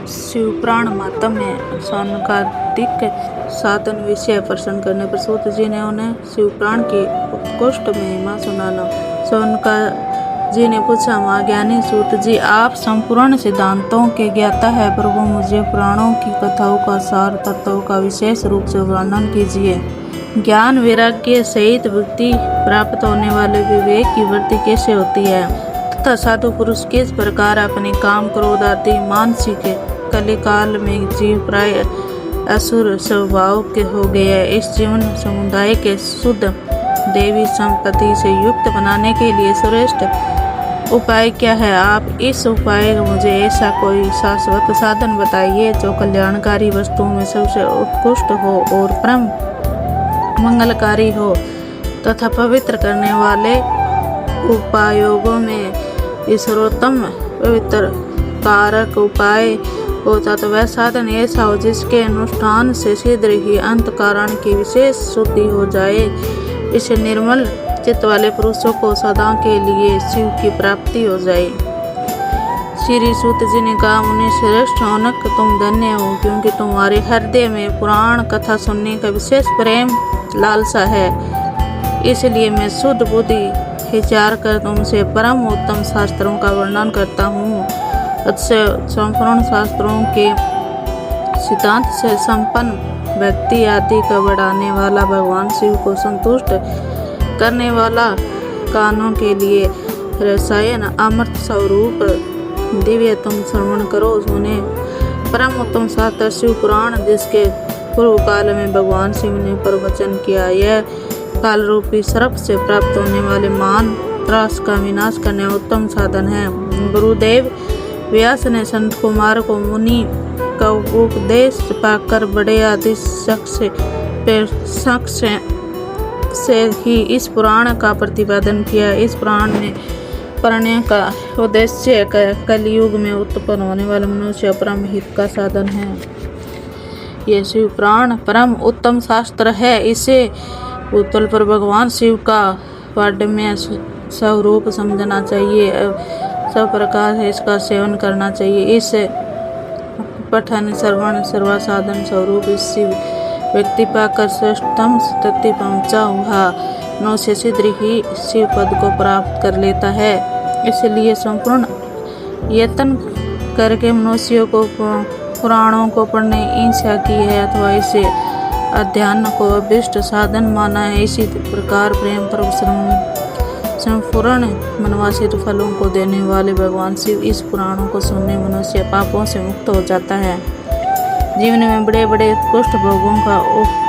शिवपुराण माहात्म्य सौनकादिक साधन विषय प्रश्न करने पर सूत जी ने उन्हें शिवपुराण की उत्कृष्ट महिमा सुनाना। सौनका जी ने पूछा, माँ ज्ञानी सूत जी, आप संपूर्ण सिद्धांतों के ज्ञाता है, प्रभु मुझे पुराणों की कथाओं का सार तत्वों का विशेष रूप से वर्णन कीजिए। ज्ञान वैराग्य सहित भक्ति प्राप्त होने वाले विवेक की वृद्धि कैसे होती है तथा साधु पुरुष किस प्रकार अपने काम क्रोध आदि मानसिक कलिकाल में जीव प्राय असुर स्वभाव के हो गए। इस जीवन समुदाय के शुद्ध देवी संपत्ति से युक्त बनाने के लिए श्रेष्ठ उपाय क्या है? आप इस उपाय मुझे ऐसा कोई शाश्वत साधन बताइए जो कल्याणकारी वस्तुओं में सबसे उत्कृष्ट हो और परम मंगलकारी हो तथा पवित्र करने वाले उपायों में सर्वोत्तम पवित्र कारक उपाय हो तथा वह साधन ऐसा हो जिसके अनुष्ठान से शीघ्र ही अंतःकरण की विशेष शुद्धि हो जाए। इस निर्मल चित्त वाले पुरुषों को सदा के लिए शिव की प्राप्ति हो जाए। श्री सूत जी ने कहा, मुनि श्रेष्ठ औनक, तुम धन्य हो क्योंकि तुम्हारे हृदय में पुराण कथा सुनने का विशेष प्रेम लालसा है। इसलिए मैं शुद्ध बुद्धि विचार कर तुमसे परम उत्तम शास्त्रों का वर्णन करता हूँ। संपूर्ण शास्त्रों के सिद्धांत से संपन्न व्यक्ति आदि का बढ़ाने वाला भगवान शिव को संतुष्ट करने वाला कानों के लिए रसायन अमृत स्वरूप दिव्य तुम श्रवण करो। सुने परम उत्तम शास्त्र शिव पुराण, जिसके पूर्व काल में भगवान शिव ने प्रवचन किया। यह काल रूपी सर्प से प्राप्त होने वाले मान त्रास का विनाश करने उत्तम साधन है। गुरुदेव व्यास ने संत कुमार को मुनि का उपदेश पाकर बड़े आदि शख्स से ही इस पुराण का प्रतिपादन किया। इस पुराण में पढ़ने का उद्देश्य कलयुग में उत्पन्न होने वाले मनुष्य परम हित का साधन है। यह शिव पुराण परम उत्तम शास्त्र है। इसे भूतल पर भगवान शिव का वाड्यमय स्वरूप समझना चाहिए। सब प्रकार से इसका सेवन करना चाहिए। इस पठन श्रवण सर्वा साधन स्वरूप इस शिव व्यक्ति पाकर श्रेष्ठतम स्थिति पहुँचा हुआ मनुष्य शीघ्र ही शिव पद को प्राप्त कर लेता है। इसलिए संपूर्ण यत्न करके मनुष्यों को पुराणों को पढ़ने इच्छा की है अथवा इसे अध्ययन को अभिष्ट साधन माना है। इसी प्रकार प्रेम पर संपूर्ण मनवासित फलों को देने वाले भगवान शिव इस पुराणों को सुनने मनुष्य पापों से मुक्त हो जाता है। जीवन में बड़े बड़े उत्कृष्ट भोगों का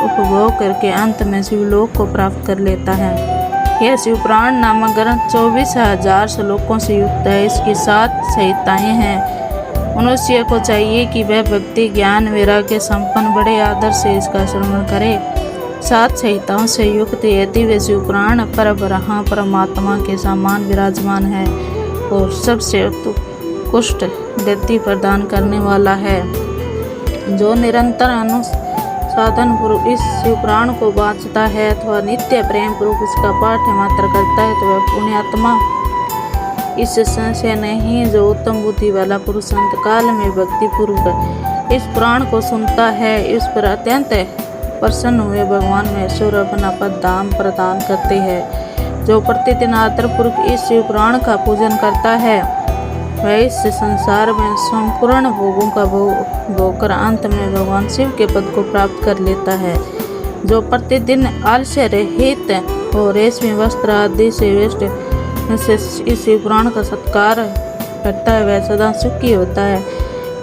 उपभोग करके अंत में शिवलोक को प्राप्त कर लेता है। यह शिव पुराण नामक ग्रंथ 24,000 श्लोकों से युक्त है। इसकी 7 संहिताएं हैं। मनुष्य को चाहिए कि वह भक्ति ज्ञान वैराग्य संपन्न बड़े आदर से इसका श्रवण करे। 7 संहिताओं से युक्त यह दिव्य शिव पुराण परब्रह्म परमात्मा के समान विराजमान है और सबसे उत्कृष्ट गति प्रदान करने वाला है। जो निरंतर अनुसाधन पूर्वक इस शिव पुराण को वाचता है अथवा नित्य प्रेम पूर्वक इसका पाठ मात्र करता है तो वह पुण्यात्मा। इस संशय नहीं, जो उत्तम बुद्धि वाला पुरुष अंत काल में भक्ति पूर्वक इस पुराण को सुनता है, इस पर अत्यंत प्रसन्न हुए भगवान महेश्वर अपना पद धाम प्रदान करते हैं। जो प्रतिदिन आदर पूर्वक इस शिव पुराण का पूजन करता है वह इस संसार में संपूर्ण भोगों का भोग कर अंत में भगवान शिव के पद को प्राप्त कर लेता है। जो प्रतिदिन आलस्य रहित और रेशमी वस्त्र आदि से वेस्ट इस शिव पुराण का सत्कार करता है वह सदा सुखी होता है।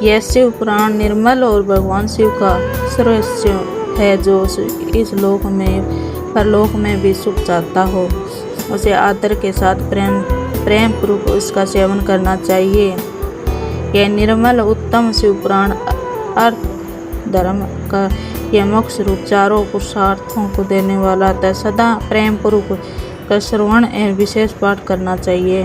यह शिव पुराण निर्मल और भगवान शिव का सर्वस्व है। जो इस लोक में परलोक में भी सुख चाहता हो उसे आदर के साथ प्रेम पूर्वक इसका सेवन करना चाहिए। यह निर्मल उत्तम शिव पुराण अर्थ धर्म का यह मोक्ष रूप चारों पुरुषार्थों को देने वाला था। सदा प्रेम पूर्वक का श्रवण एवं विशेष पाठ करना चाहिए।